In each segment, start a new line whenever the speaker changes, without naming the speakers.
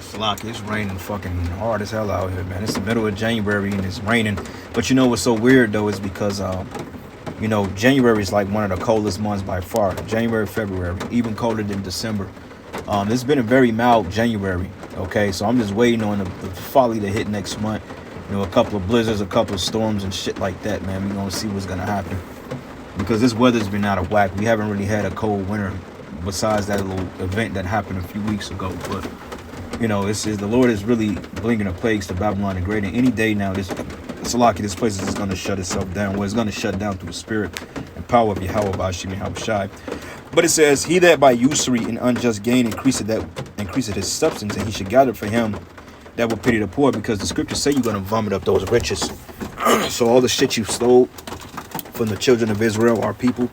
Slocky, it's raining fucking hard as hell out here, man. It's the middle of January and it's raining. But you know what's so weird though is because January is like one of the coldest months by far. January, February, even colder than December. It's been a very mild January. Okay, so I'm just waiting on the folly to hit next month. A couple of blizzards, a couple of storms and shit like that, man. We're gonna see what's gonna happen. Because this weather's been out of whack. We haven't really had a cold winter besides that little event that happened a few weeks ago. But the Lord is really bringing a plagues to Babylon the Great. And any day now, this place is going to shut itself down. Well, it's going to shut down through the spirit and power of Yahweh Bashim Yahushai. But it says, he that by usury and unjust gain increaseth his substance, and he should gather for him that will pity the poor, because the scriptures say you're going to vomit up those riches. So all the shit you stole from the children of Israel, our people,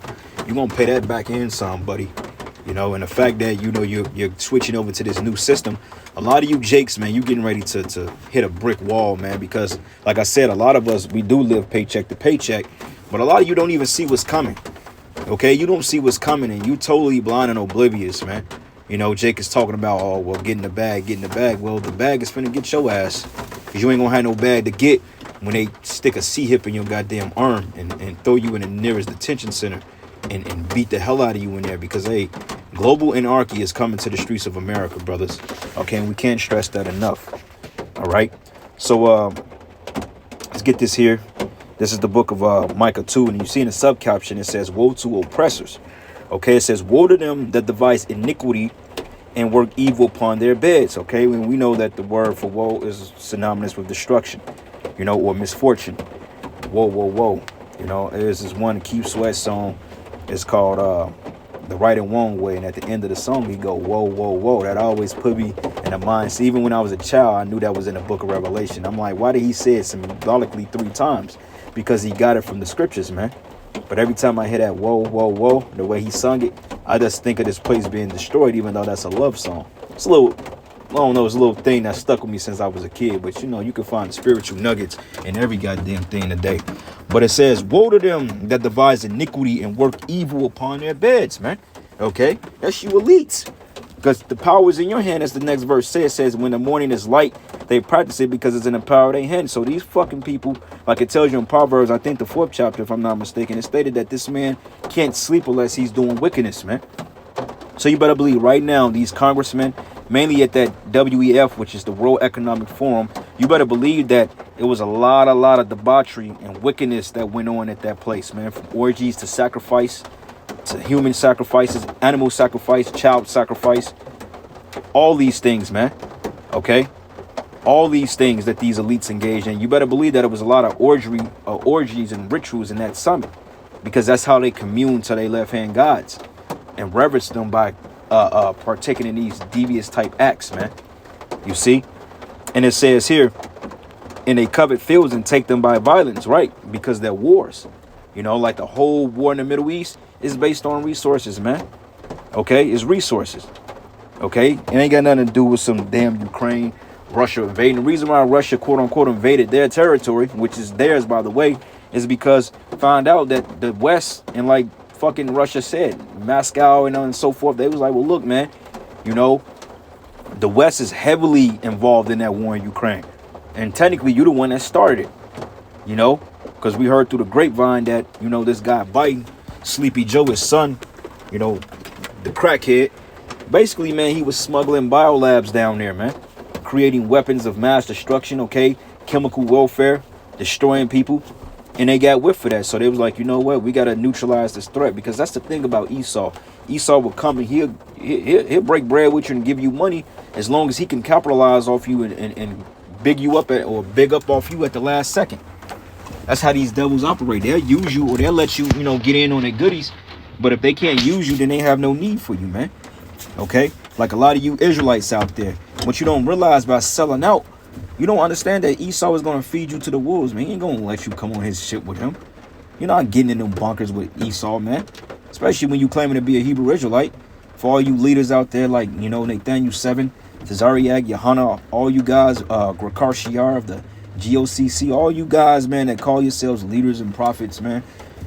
you're going to pay that back in some, buddy. And the fact that, you're switching over to this new system, a lot of you jakes, man, you getting ready to hit a brick wall, man, because like I said, a lot of us, we do live paycheck to paycheck, but a lot of you don't even see what's coming. Okay, you don't see what's coming, and you totally blind and oblivious, man. Jake is talking about, oh, well, get in the bag. Well, the bag is finna get your ass, because you ain't gonna have no bag to get when they stick a C-hip in your goddamn arm and throw you in the nearest detention center and beat the hell out of you in there, because, hey, global anarchy is coming to the streets of America, brothers. Okay, and we can't stress that enough. All right, so let's get this here. This is the book of Micah 2, and you see in the subcaption, it says, woe to oppressors. Okay, it says, woe to them that devise iniquity and work evil upon their beds. Okay, when we know that the word for woe is synonymous with destruction, or misfortune. Whoa, whoa, whoa. There's this one Keith Sweat song. It's called The Right and Wrong Way. And at the end of the song, he go, whoa, whoa, whoa. That always put me in the mind. So even when I was a child, I knew that was in the book of Revelation. I'm like, why did he say it symbolically 3 times? Because he got it from the scriptures, man. But every time I hear that whoa, whoa, whoa, the way he sung it, I just think of this place being destroyed, even though that's a love song. It's a little, I don't know, it's a little thing that stuck with me since I was a kid. But, you can find spiritual nuggets in every goddamn thing today. But it says, woe to them that devise iniquity and work evil upon their beds, man. Okay? That's you elites. Because the power is in your hand, as the next verse says. It says, when the morning is light, they practice it because it's in the power of their hand. So these fucking people, like it tells you in Proverbs, I think the 4th chapter, if I'm not mistaken, it stated that this man can't sleep unless he's doing wickedness, man. So you better believe right now, these congressmen, mainly at that WEF, which is the World Economic Forum, you better believe that it was a lot of debauchery and wickedness that went on at that place, man. From orgies to sacrifice, to human sacrifices, animal sacrifice, child sacrifice, all these things, man. Okay, all these things that these elites engage in, you better believe that it was a lot of orgies and rituals in that summit, because that's how they commune to their left-hand gods and reverence them by partaking in these devious type acts, man. You see? And it says here, and they covet fields and take them by violence, right? Because they're wars. Like the whole war in the Middle East is based on resources, man. Okay? It's resources. Okay? It ain't got nothing to do with some damn Ukraine, Russia invading. The reason why Russia, quote unquote, invaded their territory, which is theirs, by the way, is because found out that the West, and like fucking Russia said, Moscow and so forth, they was like, well, look, man, the West is heavily involved in that war in Ukraine. And technically, you're the one that started it, because we heard through the grapevine that, this guy Biden, Sleepy Joe, his son, the crackhead, basically, man, he was smuggling biolabs down there, man, creating weapons of mass destruction, okay, chemical warfare, destroying people, and they got whiff for that. So they was like, you know what, we got to neutralize this threat, because that's the thing about Esau. Esau will come and he'll break bread with you and give you money as long as he can capitalize off you and big you up or big up off you at the last second. That's how these devils operate. They'll use you, or they'll let you, get in on their goodies. But if they can't use you, then they have no need for you, man. Okay? Like a lot of you Israelites out there. What you don't realize by selling out, you don't understand that Esau is going to feed you to the wolves, man. He ain't going to let you come on his shit with him. You're not getting in them bunkers with Esau, man. Especially when you claiming to be a Hebrew Israelite. For all you leaders out there like, Nathaniel 7, Tazariak, Yohana, all you guys, Grakar Shiar of the GOCC, all you guys, man, that call yourselves leaders and prophets, man,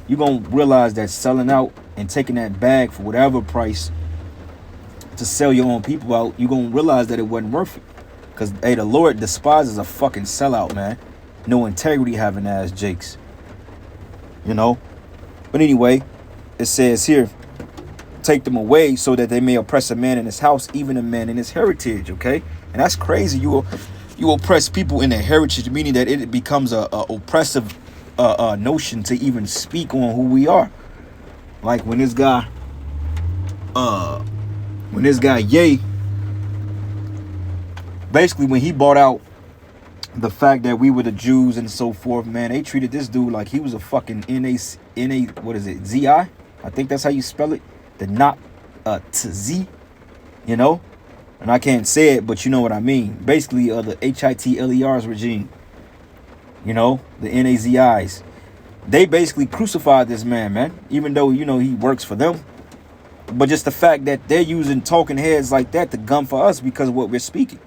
you're going to realize that selling out and taking that bag for whatever price to sell your own people out, you're going to realize that it wasn't worth it. Because, hey, the Lord despises a fucking sellout, man. No integrity having ass jakes. You know? But anyway, it says here, take them away so that they may oppress a man in his house, even a man in his heritage, okay? And that's crazy. You oppress people in their heritage, meaning that it becomes a oppressive notion to even speak on who we are. Like when this guy Ye, basically when he bought out the fact that we were the Jews and so forth, man, they treated this dude like he was a fucking what is it, Z-I? I think that's how you spell it. The not Z, you know? And I can't say it, but you know what I mean. Basically, the HITLER's regime, you know, the NAZIs. They basically crucified this man, even though, you know, he works for them. But just the fact that they're using talking heads like that to gun for us because of what we're speaking.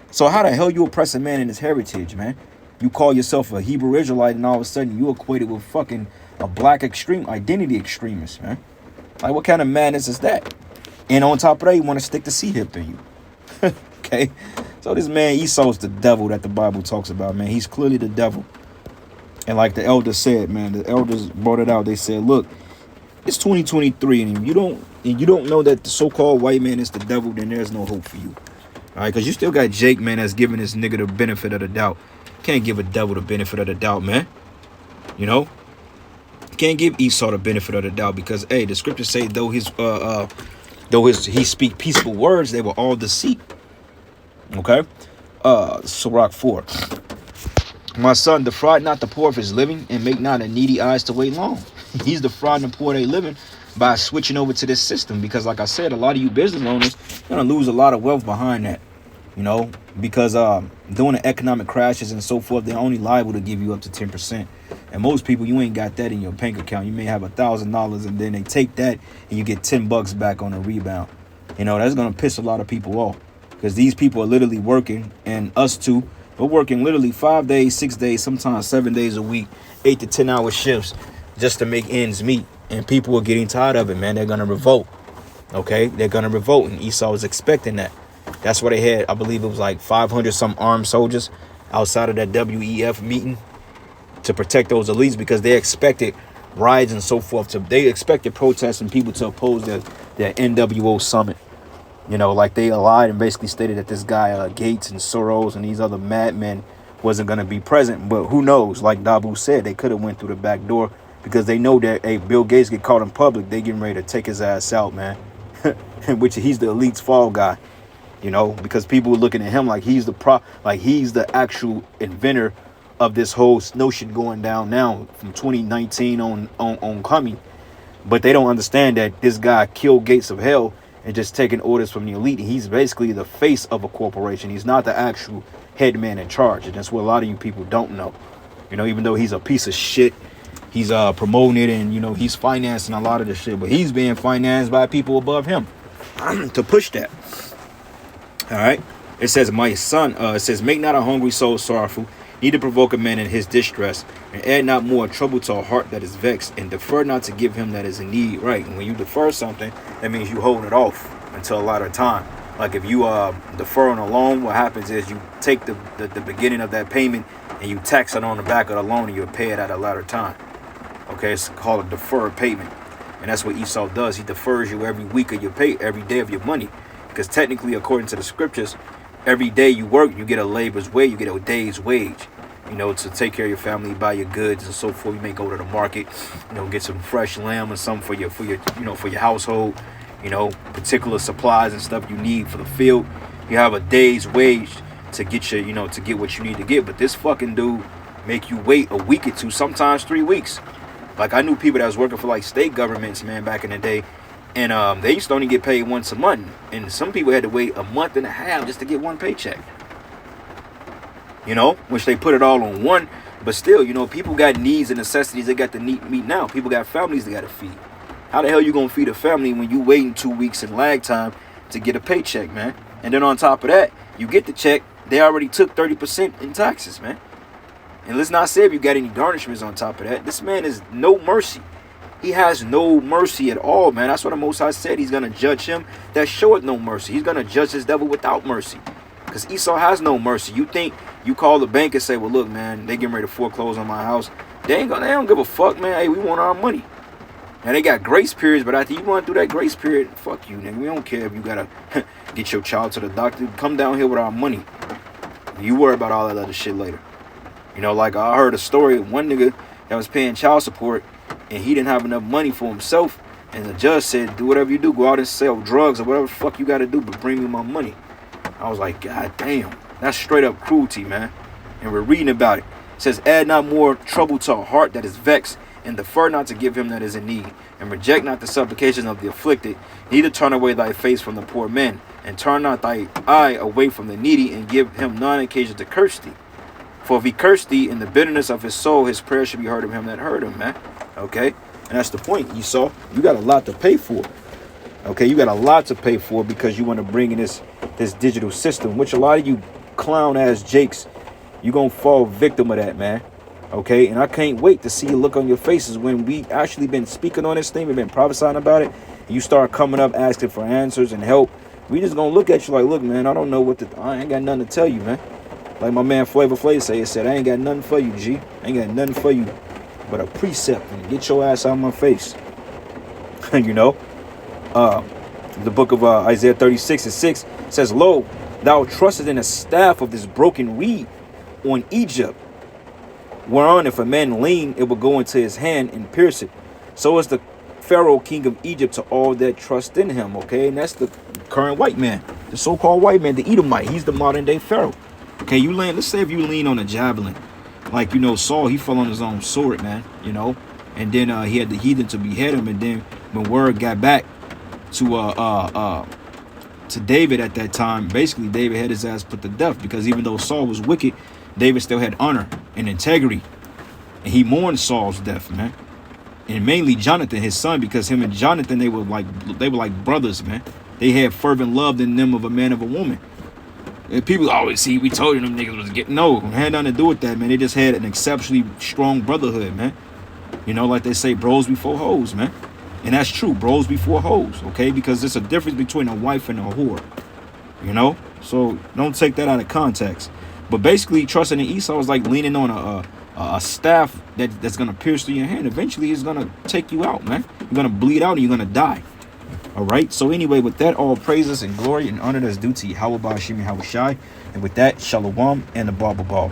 So how the hell you oppress a man in his heritage, man? You call yourself a Hebrew Israelite and all of a sudden you equate it with fucking a black extreme identity extremist, man. Like, what kind of madness is that? And on top of that, you want to stick the C-hip in you. Okay? So this man Esau's the devil that the Bible talks about, man. He's clearly the devil. And like the elders said, man, the elders brought it out. They said, look, it's 2023, and if you don't know that the so-called white man is the devil, then there's no hope for you. All right, because you still got Jake, man, that's giving this nigga the benefit of the doubt. Can't give a devil the benefit of the doubt, man. You know? Can't give Esau the benefit of the doubt because, hey, the scriptures say though he speak peaceable words, they were all deceit. Okay? Sirach 4. My son, defraud not the poor of his living, and make not a needy eyes to wait long. He's defrauding the poor they living by switching over to this system because, like I said, a lot of you business owners are going to lose a lot of wealth behind that, you know, because during the economic crashes and so forth, they're only liable to give you up to 10%. And most people, you ain't got that in your bank account. You may have $1,000 and then they take that and you get $10 back on a rebound. You know, that's going to piss a lot of people off because these people are literally working, and us too. We're working literally 5 days, 6 days, sometimes 7 days a week, 8 to 10 hour shifts just to make ends meet. And people are getting tired of it, man. They're going to revolt. Okay? They're going to revolt. And Esau was expecting that. That's why they had, I believe it was like 500 some armed soldiers outside of that WEF meeting to protect those elites because they expected riots and so forth. They expected protests and people to oppose their NWO summit. You know, like they lied and basically stated that this guy Gates and Soros and these other madmen wasn't going to be present. But who knows? Like Dabu said, they could have went through the back door because they know that, hey, Bill Gates get caught in public, they getting ready to take his ass out, man. Which he's the elite's fall guy, you know, because people were looking at him like he's the actual inventor of this whole notion going down now from 2019 on coming. But they don't understand that this guy killed Gates of Hell and just taking orders from the elite. He's basically the face of a corporation. He's not the actual head man in charge. And that's what a lot of you people don't know. You know, even though he's a piece of shit, he's promoting it and, you know, he's financing a lot of the shit. But he's being financed by people above him to push that. All right. It says, my son, it says, make not a hungry soul sorrowful, neither provoke a man in his distress, and add not more trouble to a heart that is vexed, and defer not to give him that is in need. Right. And when you defer something, that means you hold it off until a later time. Like if you defer on a loan, what happens is you take the beginning of that payment and you tax it on the back of the loan and you'll pay it at a later time. Okay, it's called a deferred payment. And that's what Esau does. He defers you every week of your pay, every day of your money. Because technically, according to the scriptures, every day you work, you get a labor's wage, you get a day's wage, you know, to take care of your family, buy your goods and so forth. You may go to the market, you know, get some fresh lamb or something for your household, you know, particular supplies and stuff you need for the field. You have a day's wage to get your, you know, to get what you need to get. But this fucking dude make you wait a week or two, sometimes 3 weeks. Like I knew people that was working for like state governments, man, back in the day. And they used to only get paid once a month. And some people had to wait a month and a half just to get one paycheck. You know, which they put it all on one. But still, you know, people got needs and necessities they got to meet now. People got families they got to feed. How the hell you going to feed a family when you waiting 2 weeks in lag time to get a paycheck, man? And then on top of that, you get the check, they already took 30% in taxes, man. And let's not say if you got any garnishments on top of that. This man is no mercy. He has no mercy at all, man. That's what the Most High said. He's going to judge him that showeth no mercy. He's going to judge his devil without mercy. Because Esau has no mercy. You think you call the bank and say, well, look, man, they getting ready to foreclose on my house. They don't give a fuck, man. Hey, we want our money. Now, they got grace periods, but after you run through that grace period, fuck you, nigga. We don't care if you got to get your child to the doctor. Come down here with our money. You worry about all that other shit later. You know, like I heard a story of one nigga that was paying child support, and he didn't have enough money for himself, and the judge said, do whatever you do, go out and sell drugs or whatever the fuck you got to do, but bring me my money. I was like, God damn, that's straight up cruelty, man. And we're reading about it. It says, add not more trouble to a heart that is vexed, and defer not to give him that is in need, and reject not the supplications of the afflicted, neither turn away thy face from the poor men, and turn not thy eye away from the needy, and give him none occasion to curse thee. For if he curse thee in the bitterness of his soul, his prayer should be heard of him that heard him, man. Okay? And that's the point, Esau. You got a lot to pay for. Okay? You got a lot to pay for because you want to bring in this digital system, which a lot of you clown-ass jakes, you going to fall victim of that, man. Okay? And I can't wait to see a look on your faces when we actually been speaking on this thing, we've been prophesying about it, and you start coming up asking for answers and help. We just going to look at you like, look, man, I don't know I ain't got nothing to tell you, man. Like my man Flavor Flav said, I ain't got nothing for you, G. I ain't got nothing for you but a precept, and get your ass out of my face. You know? The book of Isaiah 36:6 says, lo, thou trustest in a staff of this broken reed on Egypt, whereon if a man lean, it will go into his hand and pierce it. So is the Pharaoh, king of Egypt, to all that trust in him. Okay, and that's the current white man, the so-called white man, the Edomite. He's the modern day Pharaoh. Okay, let's say if you lean on a javelin, like, you know, Saul, he fell on his own sword, man, you know, and then he had the heathen to behead him, and then when word got back to David at that time, basically David had his ass put to death, because even though Saul was wicked, David still had honor and integrity, and he mourned Saul's death, man, and mainly Jonathan, his son, because him and Jonathan, they were like brothers, man. They had fervent love in them of a man of a woman. And people always see, we told you them niggas was getting, no, it had nothing to do with that, man. They just had an exceptionally strong brotherhood, man. You know, like they say, bros before hoes, man. And that's true, bros before hoes, okay? Because there's a difference between a wife and a whore, you know? So don't take that out of context. But basically, trusting in Esau is like leaning on a staff that's going to pierce through your hand. Eventually, it's going to take you out, man. You're going to bleed out and you're going to die. All right. So anyway, with that, all praises and glory and honor that's due to Yahweh Ba'ashim Yahushai. And with that, Shalom and the Baba Ball.